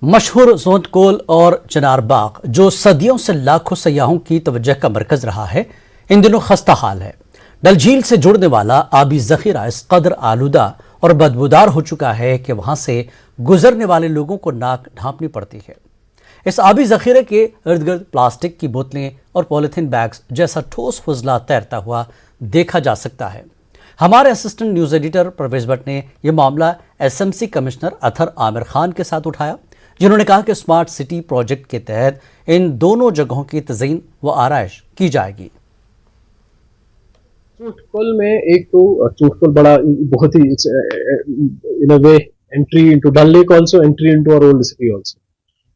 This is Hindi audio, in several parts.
मशहूर जोंतकोल और चिनारबाग, जो सदियों से लाखों सयाहों की तवज्जो का मरकज रहा है, इन दिनों खस्ता हाल है। डल झील से जुड़ने वाला आबी जखीरा इस कदर आलूदा और बदबूदार हो चुका है कि वहां से गुजरने वाले लोगों को नाक ढांपनी पड़ती है। इस आबी जखीरे के इर्द गिर्द प्लास्टिक की बोतलें और पॉलिथीन बैग्स जैसा ठोस फजला तैरता हुआ देखा जा सकता है। हमारे assistant news editor Parvez Bhat ने यह मामला एसएमसी कमिश्नर अतहर आमिर खान के साथ उठाया, जिन्होंने कहा कि स्मार्ट सिटी प्रोजेक्ट के तहत इन दोनों जगहों की तज़ीन व आराइश की जाएगी। चूटकुल में एक तो चूटकुल बड़ा बहुत ही in a way entry into Dal lake, also entry into our old city also.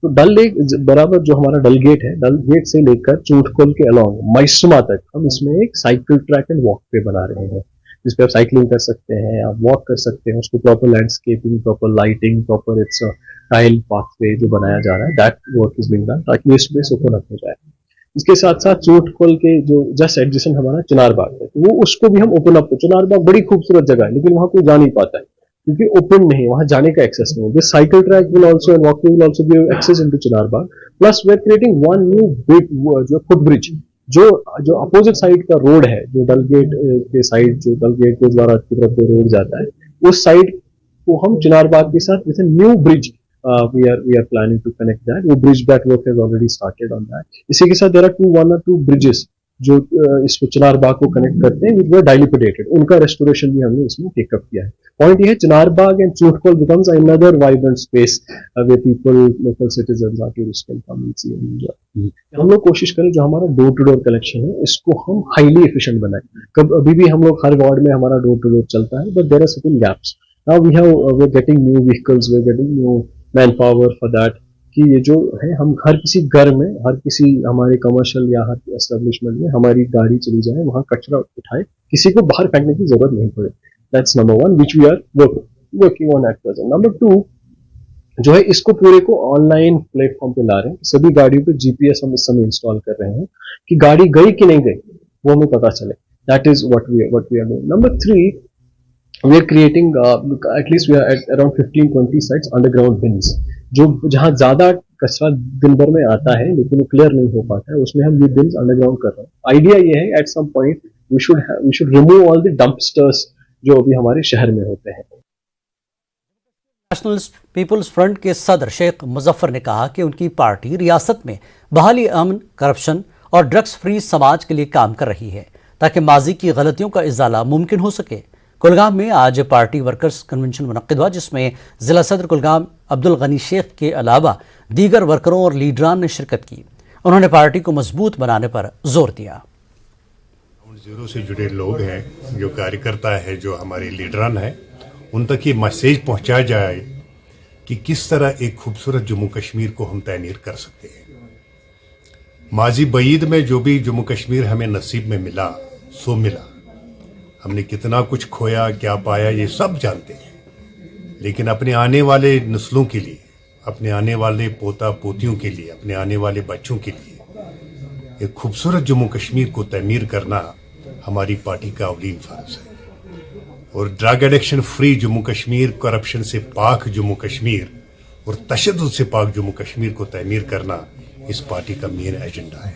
तो डल लेक बराबर जो हमारा डल गेट है, डल गेट से लेकर चूटकुल के अलोंग मैसूमा तक हम इसमें एक साइकिल ट्रैक एंड वॉक पे बना रहे हैं, जिसपे आप साइकिलिंग कर सकते हैं, आप वॉक कर सकते हैं। उसको proper landscaping, proper lighting, proper it's tile pathway जो बनाया जा रहा है, that work is being done ताकि ये स्पेस ओपन अप हो जाए। इसके साथ साथ चूटकुल के जो जस्ट एडजेसेंट हमारा चिनार बाग है, तो वो उसको भी हम ओपन अप। चिनार बाग बड़ी खूबसूरत जगह है, लेकिन वहां कोई जा नहीं पाता है क्योंकि ओपन नहीं, वहां जाने का एक्सेस नहीं है। This cycle track will also and walkway will also give access into Chinar Bagh. Plus we are creating one new big जो फुटब्रिज, जो अपोजिट साइड का रोड है, जो डल गेट के साइड, जो डल गेट के द्वारा की तरफ जो रोड जाता है, उस साइड को हम चिनार बाग के साथ with new bridge we are planning to connect that. वो bridge that work has already started on that. इसी के साथ there are one or two bridges जो इसको चिनार बाग को कनेक्ट करते हैं, which were dilapidated. उनका रेस्टोरेशन भी हमने इसमें टेकअप किया है। पॉइंट ये है, चिनार बाग and चूटकुल becomes another vibrant space where people, local citizens, tourists can come and see and enjoy. हम लोग कोशिश करें जो हमारा डोर टू डोर कलेक्शन है, इसको हम हाईली एफिशिएंट बनाएं। कब अभी भी हम लोग हर वार्ड में हमारा डोर टू डोर चलता है, but there are certain gaps. Now we're getting new vehicles, we're getting new man power for that, कि ये जो है हम हर किसी घर में, हर किसी हमारे कमर्शियल या हर एस्टेब्लिशमेंट में हमारी गाड़ी चली जाए, वहां कचरा उठाए, किसी को बाहर फेंकने की जरूरत नहीं पड़े। That's number one which we are working on at present. Number two जो है, इसको पूरे को ऑनलाइन प्लेटफॉर्म पे ला रहे हैं। सभी गाड़ियों पे जीपीएस हम इस समय इंस्टॉल कर रहे हैं कि गाड़ी गई कि नहीं गई वो हमें पता चले। That is what we are doing. Number three, we are creating at least we are at around 15-20 sites underground bins, जो जहां ज्यादा कचरा दिन भर में आता है लेकिन वो क्लियर नहीं हो पाता है, उसमें हम ये बिन्स अंडरग्राउंड कर रहे हैं। आइडिया ये है, at some point we should remove all the dumpsters जो अभी हमारे शहर में होते हैं। नेशनल पीपुल्स फ्रंट के सदर शेख मुजफ्फर ने कहा कि उनकी पार्टी रियासत में बहाली अमन, करप्शन और ड्रग्स फ्री समाज के लिए काम कर रही है ताकि माजी की गलतियों का इजाला मुमकिन हो सके। कुलगाम में आज पार्टी वर्कर्स कन्वेंशन मुनक्किद हुआ, जिसमें जिला सदर कुलगाम अब्दुल गनी शेख के अलावा दीगर वर्करों और लीडरान ने शिरकत की। उन्होंने पार्टी को मजबूत बनाने पर जोर दिया। जीरो से जुड़े लोग हैं, जो कार्यकर्ता है, जो हमारे लीडरान हैं, उन तक ये मैसेज पहुंचाया जाए कि किस तरह एक खूबसूरत जम्मू कश्मीर को हम तैनीर कर सकते हैं। माजी बईद में जो भी जम्मू कश्मीर हमें नसीब में मिला सो मिला। हमने कितना कुछ खोया, क्या पाया, ये सब जानते हैं, लेकिन अपने आने वाले नस्लों के लिए, अपने आने वाले पोता पोतियों के लिए, अपने आने वाले बच्चों के लिए एक खूबसूरत जम्मू कश्मीर को तमीर करना हमारी पार्टी का अवलीन फर्ज है। और drug addiction free Jammu Kashmir, corruption से पाक जम्मू कश्मीर और तशद्दुद से पाक जम्मू कश्मीर को तमीर करना इस पार्टी का मेन एजेंडा है।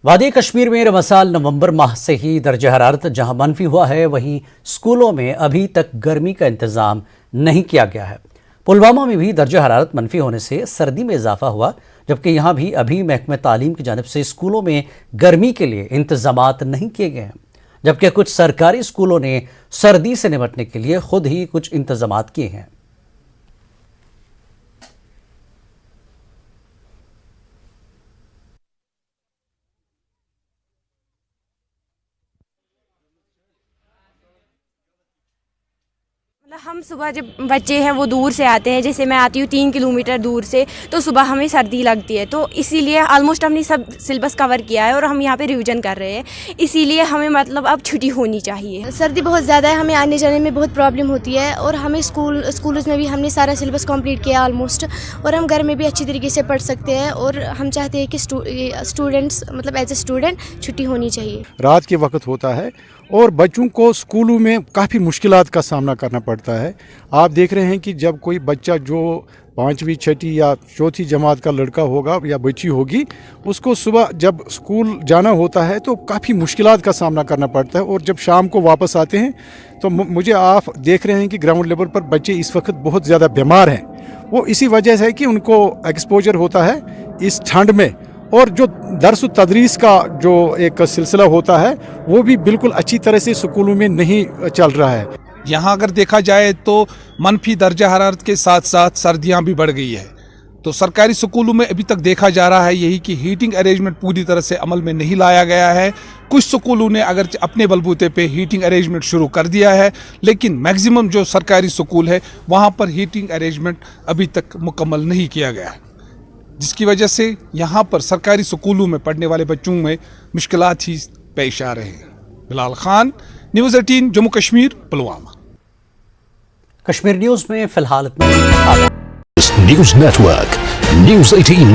वादी कश्मीर में रमसाल नवंबर माह से ही दर्जा हरारत जहां मनफी हुआ है, वहीं स्कूलों में अभी तक गर्मी का इंतजाम नहीं किया गया है। पुलवामा में भी दर्जा हरारत मनफी होने से सर्दी में इजाफा हुआ, जबकि यहाँ भी अभी महकमा तालीम की जानिब से स्कूलों में गर्मी के लिए इंतजामात नहीं किए गए हैं, जबकि कुछ सरकारी स्कूलों ने सर्दी से निपटने के लिए खुद ही कुछ इंतजामात किए हैं। हम सुबह जब बच्चे हैं वो दूर से आते हैं, जैसे मैं आती हूँ 3 किलोमीटर दूर से, तो सुबह हमें सर्दी लगती है, तो इसीलिए ऑलमोस्ट हमने सब सिलेबस कवर किया है और हम यहाँ पे रिवीजन कर रहे हैं, इसीलिए हमें मतलब अब छुट्टी होनी चाहिए। सर्दी बहुत ज़्यादा है, हमें आने जाने में बहुत प्रॉब्लम होती है और हमें स्कूल्स में भी हमने सारा सिलेबस कंप्लीट किया ऑलमोस्ट, और हम घर में भी अच्छी तरीके से पढ़ सकते हैं और हम चाहते हैं कि स्टूडेंट्स मतलब एज ए स्टूडेंट छुट्टी होनी चाहिए। रात के वक्त होता है और बच्चों को स्कूलों में काफ़ी मुश्किलात का सामना करना पड़ता है। आप देख रहे हैं कि जब कोई बच्चा जो 5वीं 6ठी या 4थी जमात का लड़का होगा या बच्ची होगी, उसको सुबह जब स्कूल जाना होता है तो काफ़ी मुश्किलात का सामना करना पड़ता है, और जब शाम को वापस आते हैं तो मुझे आप देख रहे हैं कि ग्राउंड लेवल पर बच्चे इस वक्त बहुत ज़्यादा बीमार हैं। वो इसी वजह से है कि उनको एक्सपोजर होता है इस ठंड में, और जो दर्स तदरीस का जो एक सिलसिला होता है वो भी बिल्कुल अच्छी तरह से स्कूलों में नहीं चल रहा है। यहाँ अगर देखा जाए तो मनफी दर्जा हरारत के साथ साथ सर्दियाँ भी बढ़ गई है। तो सरकारी स्कूलों में अभी तक देखा जा रहा है यही कि हीटिंग अरेंजमेंट पूरी तरह से अमल में नहीं लाया गया है। कुछ स्कूलों ने अगर अपने बलबूते पे हीटिंग अरेंजमेंट शुरू कर दिया है, लेकिन मैक्सिमम जो सरकारी स्कूल है वहाँ पर हीटिंग अरेंजमेंट अभी तक मुकम्मल नहीं किया गया है, जिसकी वजह से यहाँ पर सरकारी स्कूलों में पढ़ने वाले बच्चों में मुश्किलात ही पेश आ रहे हैं। बिलाल खान, न्यूज़ 18 जम्मू कश्मीर, पुलवामा। कश्मीर न्यूज़ में फिलहाल इतना ही। News Network, News 18